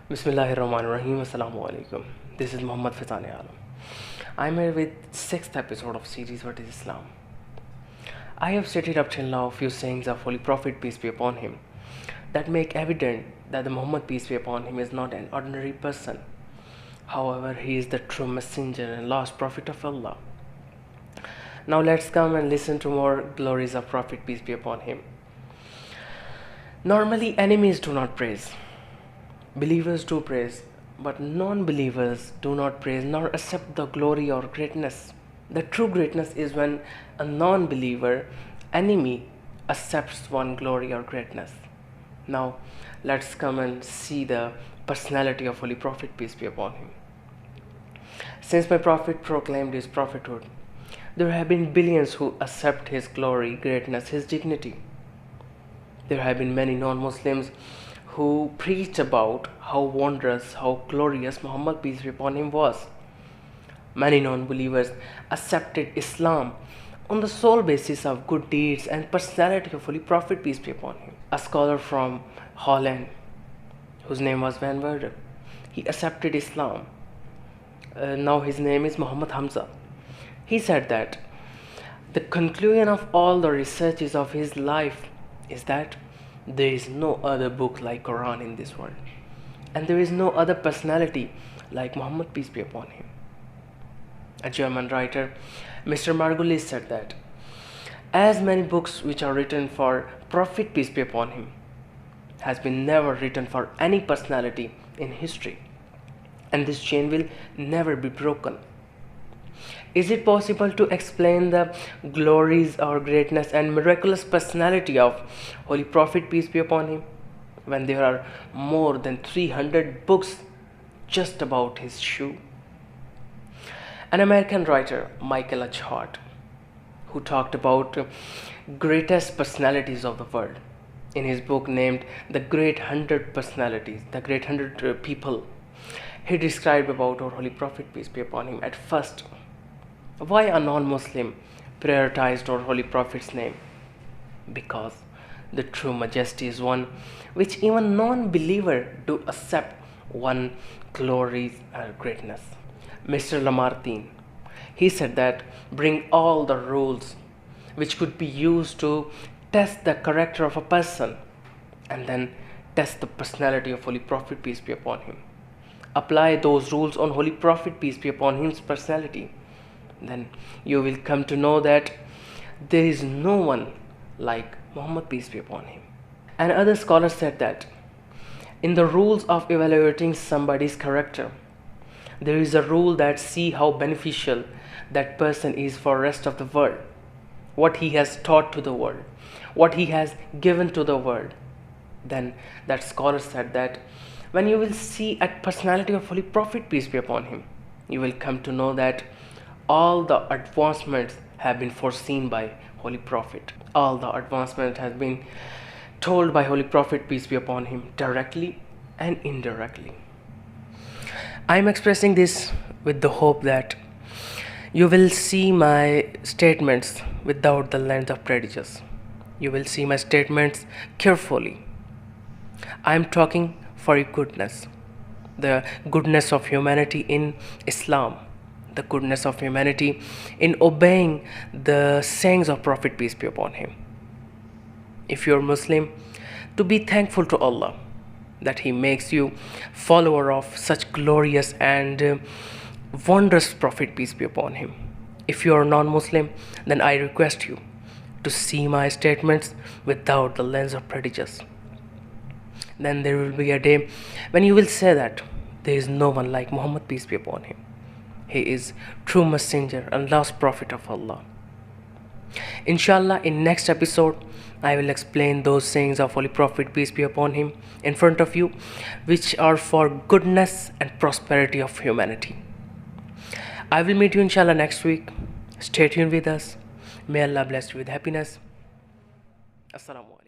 Bismillahirrahmanirrahim. Assalamu alaikum. This is Muhammad Fazane Alam. I'm here with 6th episode of series What is Islam. I have stated up till now a few sayings of Holy Prophet peace be upon him that make evident that the Muhammad peace be upon him is not an ordinary person. However, he is the true messenger and last prophet of Allah. Now let's come and listen to more glories of Prophet peace be upon him. Normally enemies do not praise. Believers do praise, but non-believers do not praise nor accept the glory or greatness. The true greatness is when a non-believer enemy accepts one glory or greatness. Now, let's come and see the personality of Holy Prophet, peace be upon him. Since my Prophet proclaimed his prophethood, there have been billions who accept his glory, greatness, his dignity. There have been many non-Muslims who preached about how wondrous, how glorious Muhammad peace be upon him was. Many non-believers accepted Islam on the sole basis of good deeds and personality of Holy Prophet peace be upon him. A scholar from Holland, whose name was Van Werder, he accepted Islam. Now his name is Muhammad Hamza. He said that the conclusion of all the researches of his life is that there is no other book like Quran in this world, and there is no other personality like Muhammad peace be upon him. A German writer, Mr. Margulis, said that as many books which are written for Prophet peace be upon him has been never written for any personality in history, and this chain will never be broken. Is it possible to explain the glories or greatness and miraculous personality of Holy Prophet peace be upon him when there are more than 300 books just about his shoe? An American writer, Michael H. Hart, who talked about greatest personalities of the world in his book named The Great 100 Personalities, The Great 100 People, he described about our Holy Prophet peace be upon him at first. Why a non-Muslim prioritized our Holy Prophet's name? Because the true majesty is one which even non-believer do accept one glory or greatness. Mr. Lamartine, he said that bring all the rules which could be used to test the character of a person and then test the personality of Holy Prophet peace be upon him. Apply those rules on Holy Prophet peace be upon him's personality. Then you will come to know that there is no one like Muhammad peace be upon him. And other scholars said that in the rules of evaluating somebody's character, there is a rule that see how beneficial that person is for rest of the world, what he has taught to the world, what he has given to the world. Then that scholar said that when you will see a personality of Holy Prophet peace be upon him, you will come to know that all the advancements have been foreseen by Holy Prophet. All the advancement has been told by Holy Prophet peace be upon him directly and indirectly. I am expressing this with the hope that you will see my statements without the lens of prejudice. You will see my statements carefully. I am talking for your goodness, the goodness of humanity in Islam, the goodness of humanity in obeying the sayings of Prophet peace be upon him. If you are Muslim, to be thankful to Allah that he makes you follower of such glorious and wondrous Prophet peace be upon him. If you are non-Muslim, then I request you to see my statements without the lens of prejudice. Then there will be a day when you will say that there is no one like Muhammad peace be upon him. He is true messenger and last prophet of Allah. Inshallah, in next episode, I will explain those sayings of Holy Prophet peace be upon him in front of you, which are for goodness and prosperity of humanity. I will meet you inshallah next week. Stay tuned with us. May Allah bless you with happiness. Assalamu alaikum.